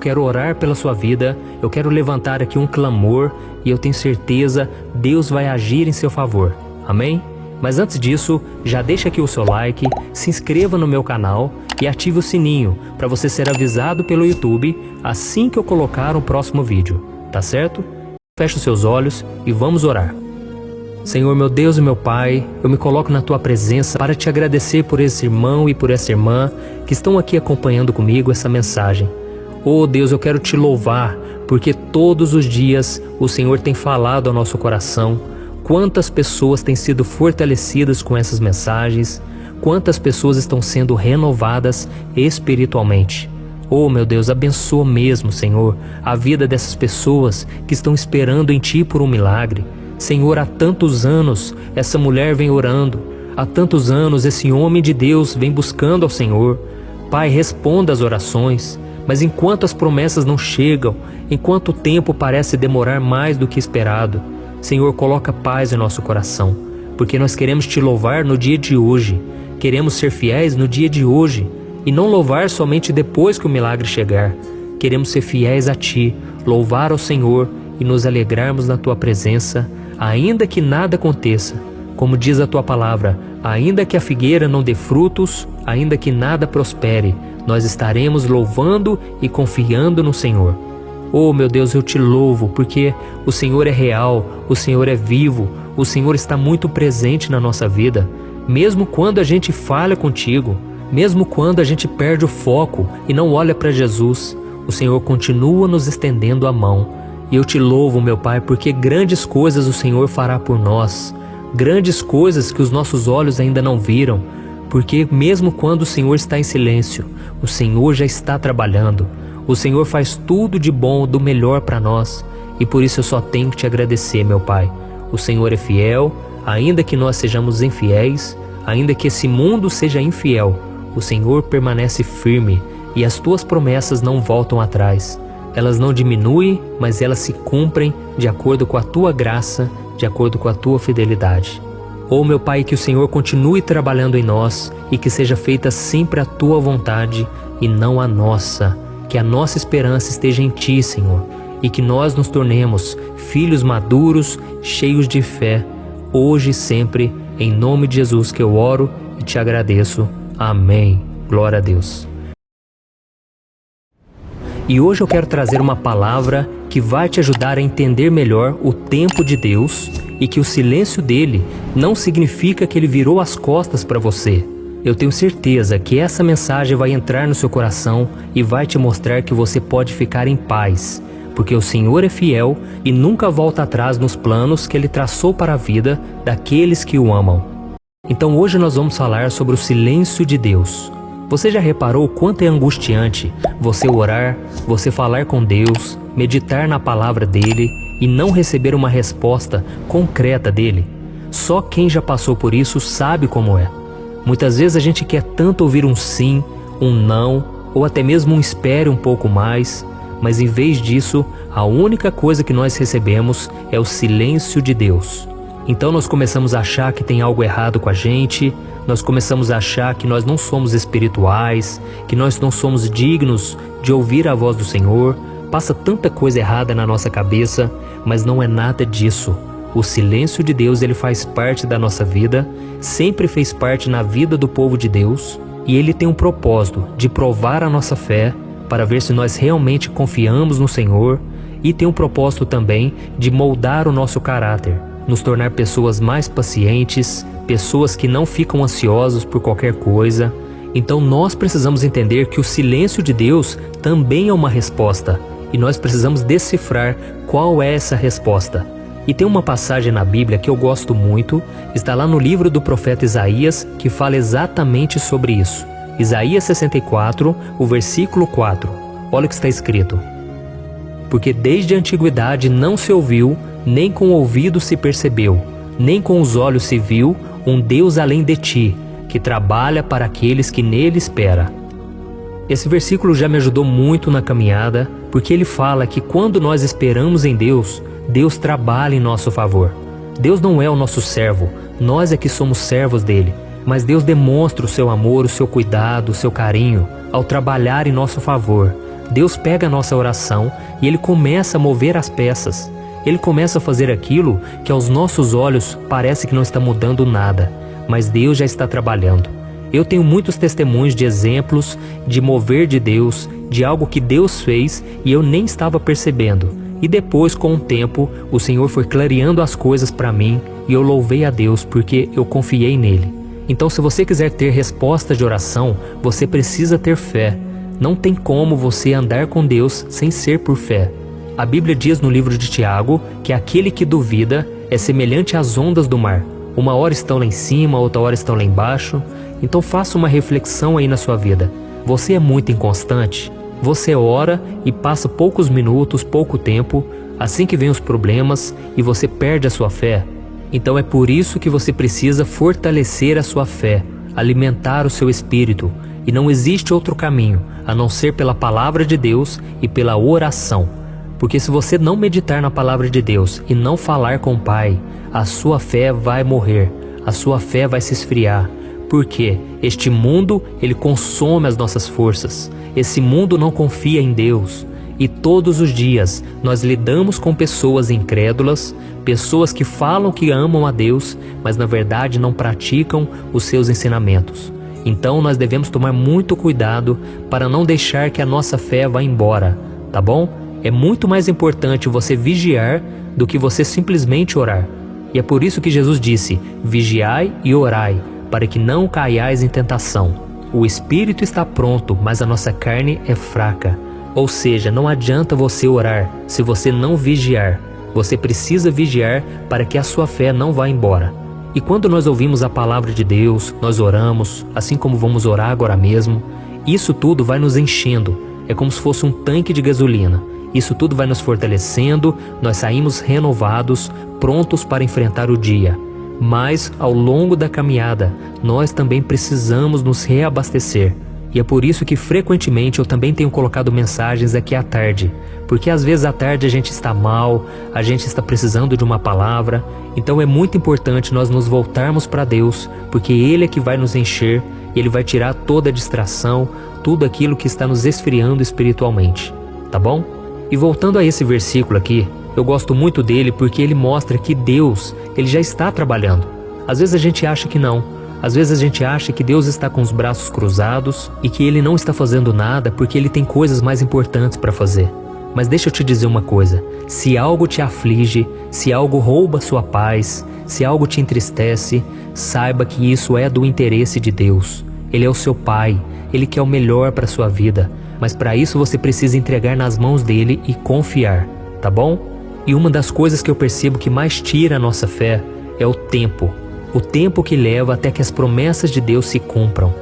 quero orar pela sua vida, eu quero levantar aqui um clamor e eu tenho certeza Deus vai agir em seu favor. Amém? Mas antes disso, já deixa aqui o seu like, se inscreva no meu canal e ative o sininho para você ser avisado pelo YouTube assim que eu colocar um próximo vídeo, tá certo? Feche os seus olhos e vamos orar. Senhor, meu Deus e meu Pai, eu me coloco na Tua presença para te agradecer por esse irmão e por essa irmã que estão aqui acompanhando comigo essa mensagem. Oh Deus, eu quero te louvar porque todos os dias o Senhor tem falado ao nosso coração. Quantas pessoas têm sido fortalecidas com essas mensagens, quantas pessoas estão sendo renovadas espiritualmente. Oh meu Deus, abençoa mesmo, Senhor, a vida dessas pessoas que estão esperando em Ti por um milagre. Senhor, há tantos anos essa mulher vem orando, há tantos anos esse homem de Deus vem buscando ao Senhor. Pai, responda às orações, mas enquanto as promessas não chegam, enquanto o tempo parece demorar mais do que esperado, Senhor, coloca paz em nosso coração, porque nós queremos Te louvar no dia de hoje, queremos ser fiéis no dia de hoje, e não louvar somente depois que o milagre chegar. Queremos ser fiéis a Ti, louvar ao Senhor e nos alegrarmos na Tua presença, ainda que nada aconteça. Como diz a Tua palavra, ainda que a figueira não dê frutos, ainda que nada prospere, nós estaremos louvando e confiando no Senhor. Oh meu Deus, eu Te louvo porque o Senhor é real, o Senhor é vivo, o Senhor está muito presente na nossa vida. Mesmo quando a gente falha contigo, mesmo quando a gente perde o foco e não olha para Jesus, o Senhor continua nos estendendo a mão. E eu Te louvo, meu Pai, porque grandes coisas o Senhor fará por nós, grandes coisas que os nossos olhos ainda não viram, porque mesmo quando o Senhor está em silêncio, o Senhor já está trabalhando. O Senhor faz tudo de bom, do melhor para nós, e por isso eu só tenho que Te agradecer, meu Pai. O Senhor é fiel, ainda que nós sejamos infiéis, ainda que esse mundo seja infiel, o Senhor permanece firme e as Tuas promessas não voltam atrás. Elas não diminuem, mas elas se cumprem de acordo com a Tua graça, de acordo com a Tua fidelidade. Oh meu Pai, que o Senhor continue trabalhando em nós e que seja feita sempre a Tua vontade e não a nossa. Que a nossa esperança esteja em Ti, Senhor, e que nós nos tornemos filhos maduros, cheios de fé, hoje e sempre, em nome de Jesus que eu oro e Te agradeço. Amém. Glória a Deus. E hoje eu quero trazer uma palavra que vai te ajudar a entender melhor o tempo de Deus e que o silêncio dele não significa que ele virou as costas para você. Eu tenho certeza que essa mensagem vai entrar no seu coração e vai te mostrar que você pode ficar em paz, porque o Senhor é fiel e nunca volta atrás nos planos que Ele traçou para a vida daqueles que o amam. Então hoje nós vamos falar sobre o silêncio de Deus. Você já reparou o quanto é angustiante você orar, você falar com Deus, meditar na palavra dEle e não receber uma resposta concreta dEle? Só quem já passou por isso sabe como é. Muitas vezes a gente quer tanto ouvir um sim, um não, ou até mesmo um espere um pouco mais, mas em vez disso, a única coisa que nós recebemos é o silêncio de Deus. Então nós começamos a achar que tem algo errado com a gente, nós começamos a achar que nós não somos espirituais, que nós não somos dignos de ouvir a voz do Senhor. Passa tanta coisa errada na nossa cabeça, mas não é nada disso. O silêncio de Deus, ele faz parte da nossa vida, sempre fez parte na vida do povo de Deus, e ele tem um propósito de provar a nossa fé, para ver se nós realmente confiamos no Senhor, e tem um propósito também de moldar o nosso caráter, nos tornar pessoas mais pacientes, pessoas que não ficam ansiosos por qualquer coisa. Então nós precisamos entender que o silêncio de Deus também é uma resposta, e nós precisamos decifrar qual é essa resposta. E tem uma passagem na Bíblia que eu gosto muito, está lá no livro do profeta Isaías, que fala exatamente sobre isso. Isaías 64, o versículo 4. Olha o que está escrito. Porque desde a antiguidade não se ouviu, nem com o ouvido se percebeu, nem com os olhos se viu um Deus além de ti, que trabalha para aqueles que nele espera. Esse versículo já me ajudou muito na caminhada, porque ele fala que quando nós esperamos em Deus, Deus trabalha em nosso favor. Deus não é o nosso servo, nós é que somos servos dele. Mas Deus demonstra o seu amor, o seu cuidado, o seu carinho ao trabalhar em nosso favor, Deus pega a nossa oração e Ele começa a mover as peças. Ele começa a fazer aquilo que aos nossos olhos parece que não está mudando nada, mas Deus já está trabalhando. Eu tenho muitos testemunhos de exemplos de mover de Deus, de algo que Deus fez e eu nem estava percebendo. E depois, com o tempo, o Senhor foi clareando as coisas para mim e eu louvei a Deus porque eu confiei nele. Então, se você quiser ter respostas de oração, você precisa ter fé. Não tem como você andar com Deus sem ser por fé. A Bíblia diz no livro de Tiago que aquele que duvida é semelhante às ondas do mar. Uma hora estão lá em cima, outra hora estão lá embaixo. Então faça uma reflexão aí na sua vida. Você é muito inconstante? Você ora e passa poucos minutos, pouco tempo, assim que vem os problemas e você perde a sua fé? Então é por isso que você precisa fortalecer a sua fé, alimentar o seu espírito. E não existe outro caminho, a não ser pela palavra de Deus e pela oração. Porque se você não meditar na palavra de Deus e não falar com o Pai, a sua fé vai morrer, a sua fé vai se esfriar. Porque este mundo, ele consome as nossas forças. Esse mundo não confia em Deus. E todos os dias nós lidamos com pessoas incrédulas, pessoas que falam que amam a Deus, mas na verdade não praticam os seus ensinamentos. Então nós devemos tomar muito cuidado para não deixar que a nossa fé vá embora, tá bom? É muito mais importante você vigiar do que você simplesmente orar. E é por isso que Jesus disse: vigiai e orai, para que não caiais em tentação. O espírito está pronto, mas a nossa carne é fraca. Ou seja, não adianta você orar se você não vigiar. Você precisa vigiar para que a sua fé não vá embora. E quando nós ouvimos a palavra de Deus, nós oramos, assim como vamos orar agora mesmo, isso tudo vai nos enchendo. É como se fosse um tanque de gasolina. Isso tudo vai nos fortalecendo, nós saímos renovados, prontos para enfrentar o dia. Mas, ao longo da caminhada, nós também precisamos nos reabastecer. E é por isso que frequentemente eu também tenho colocado mensagens aqui à tarde. Porque às vezes à tarde a gente está mal, a gente está precisando de uma palavra. Então é muito importante nós nos voltarmos para Deus, porque Ele é que vai nos encher, Ele vai tirar toda a distração, tudo aquilo que está nos esfriando espiritualmente. Tá bom? E voltando a esse versículo aqui, eu gosto muito dele porque ele mostra que Deus, Ele já está trabalhando. Às vezes a gente acha que não. Às vezes a gente acha que Deus está com os braços cruzados e que Ele não está fazendo nada porque Ele tem coisas mais importantes para fazer. Mas deixa eu te dizer uma coisa, se algo te aflige, se algo rouba sua paz, se algo te entristece, saiba que isso é do interesse de Deus. Ele é o seu Pai, Ele quer o melhor para a sua vida. Mas para isso você precisa entregar nas mãos dele e confiar, tá bom? E uma das coisas que eu percebo que mais tira a nossa fé é o tempo. O tempo que leva até que as promessas de Deus se cumpram.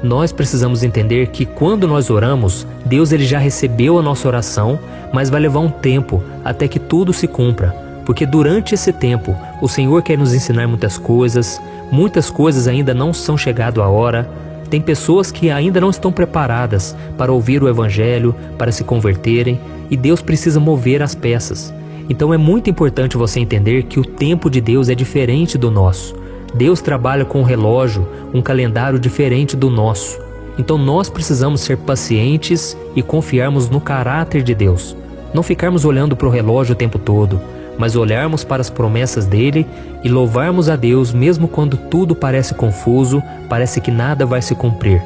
Nós precisamos entender que quando nós oramos, Deus ele já recebeu a nossa oração, mas vai levar um tempo até que tudo se cumpra. Porque durante esse tempo, o Senhor quer nos ensinar muitas coisas ainda não são chegado a hora. Tem pessoas que ainda não estão preparadas para ouvir o Evangelho, para se converterem, e Deus precisa mover as peças. Então é muito importante você entender que o tempo de Deus é diferente do nosso. Deus trabalha com um relógio, um calendário diferente do nosso. Então nós precisamos ser pacientes e confiarmos no caráter de Deus. Não ficarmos olhando para o relógio o tempo todo, mas olharmos para as promessas dele e louvarmos a Deus mesmo quando tudo parece confuso, parece que nada vai se cumprir.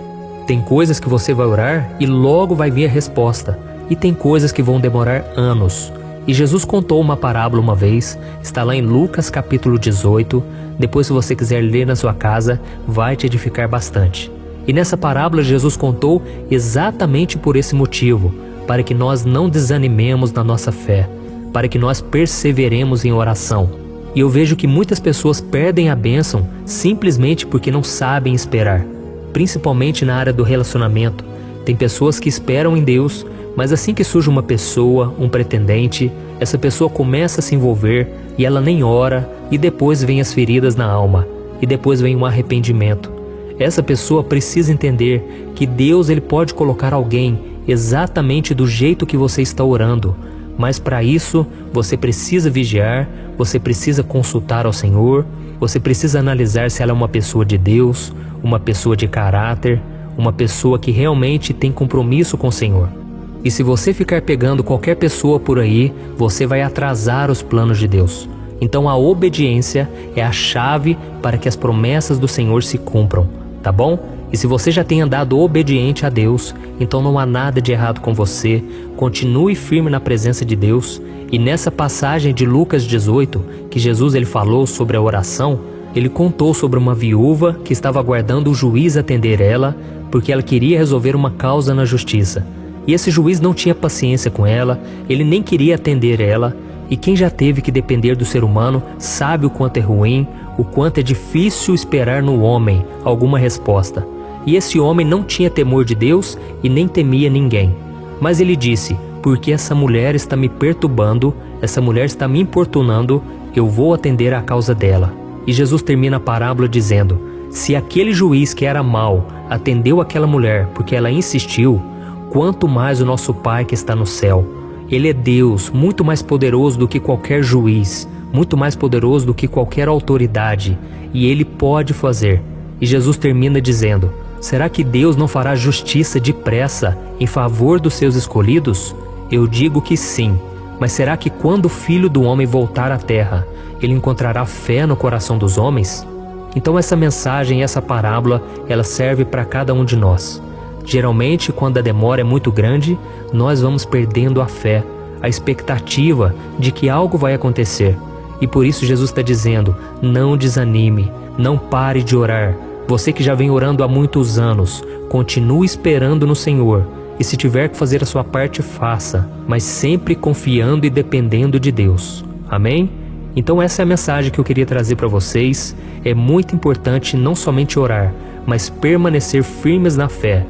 Tem coisas que você vai orar e logo vai vir a resposta, e tem coisas que vão demorar anos. E Jesus contou uma parábola uma vez, está lá em Lucas capítulo 18, depois se você quiser ler na sua casa, vai te edificar bastante. E nessa parábola Jesus contou exatamente por esse motivo, para que nós não desanimemos na nossa fé, para que nós perseveremos em oração. E eu vejo que muitas pessoas perdem a bênção simplesmente porque não sabem esperar, principalmente na área do relacionamento. Tem pessoas que esperam em Deus, mas assim que surge uma pessoa, um pretendente, essa pessoa começa a se envolver e ela nem ora, e depois vem as feridas na alma, e depois vem um arrependimento. Essa pessoa precisa entender que Deus ele pode colocar alguém exatamente do jeito que você está orando, mas para isso você precisa vigiar, você precisa consultar ao Senhor, você precisa analisar se ela é uma pessoa de Deus, uma pessoa de caráter, uma pessoa que realmente tem compromisso com o Senhor. E se você ficar pegando qualquer pessoa por aí, você vai atrasar os planos de Deus. Então a obediência é a chave para que as promessas do Senhor se cumpram, tá bom? E se você já tem andado obediente a Deus, então não há nada de errado com você. Continue firme na presença de Deus. E nessa passagem de Lucas 18, que Jesus ele falou sobre a oração, ele contou sobre uma viúva que estava aguardando o juiz atender ela, porque ela queria resolver uma causa na justiça. E esse juiz não tinha paciência com ela, ele nem queria atender ela. E quem já teve que depender do ser humano sabe o quanto é ruim, o quanto é difícil esperar no homem alguma resposta. E esse homem não tinha temor de Deus e nem temia ninguém. Mas ele disse: porque essa mulher está me perturbando, essa mulher está me importunando, eu vou atender à causa dela. E Jesus termina a parábola dizendo: se aquele juiz que era mau atendeu aquela mulher porque ela insistiu, quanto mais o nosso Pai que está no céu. Ele é Deus, muito mais poderoso do que qualquer juiz, muito mais poderoso do que qualquer autoridade, e Ele pode fazer. E Jesus termina dizendo: será que Deus não fará justiça depressa em favor dos seus escolhidos? Eu digo que sim, mas será que quando o Filho do Homem voltar à terra, Ele encontrará fé no coração dos homens? Então essa mensagem, essa parábola, ela serve para cada um de nós. Geralmente, quando a demora é muito grande, nós vamos perdendo a fé, a expectativa de que algo vai acontecer. E por isso Jesus está dizendo: não desanime, não pare de orar. Você que já vem orando há muitos anos, continue esperando no Senhor. E se tiver que fazer a sua parte, faça, mas sempre confiando e dependendo de Deus. Amém? Então essa é a mensagem que eu queria trazer para vocês. É muito importante não somente orar, mas permanecer firmes na fé.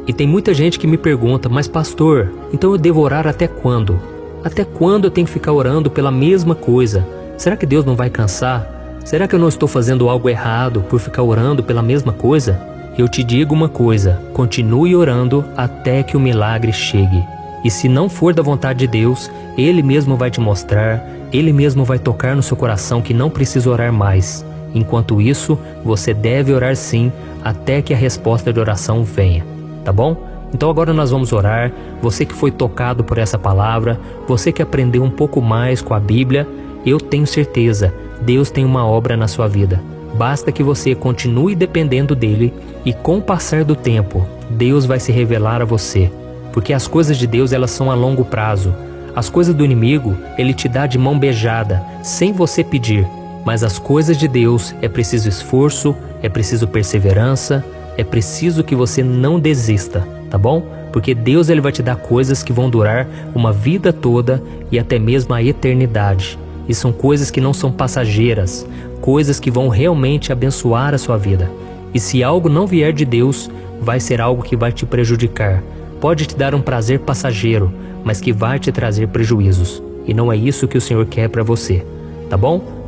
E tem muita gente que me pergunta: mas pastor, então eu devo orar até quando? Até quando eu tenho que ficar orando pela mesma coisa? Será que Deus não vai cansar? Será que eu não estou fazendo algo errado por ficar orando pela mesma coisa? Eu te digo uma coisa: continue orando até que o milagre chegue. E se não for da vontade de Deus, Ele mesmo vai te mostrar, Ele mesmo vai tocar no seu coração que não precisa orar mais. Enquanto isso, você deve orar sim, até que a resposta de oração venha. Tá bom? Então agora nós vamos orar. Você que foi tocado por essa palavra, você que aprendeu um pouco mais com a Bíblia, eu tenho certeza, Deus tem uma obra na sua vida. Basta que você continue dependendo dele e com o passar do tempo, Deus vai se revelar a você. Porque as coisas de Deus, elas são a longo prazo. As coisas do inimigo, ele te dá de mão beijada, sem você pedir. Mas as coisas de Deus, é preciso esforço, é preciso perseverança, é preciso que você não desista, tá bom? Porque Deus ele vai te dar coisas que vão durar uma vida toda e até mesmo a eternidade. E são coisas que não são passageiras, coisas que vão realmente abençoar a sua vida. E se algo não vier de Deus, vai ser algo que vai te prejudicar. Pode te dar um prazer passageiro, mas que vai te trazer prejuízos. E não é isso que o Senhor quer para você, tá bom?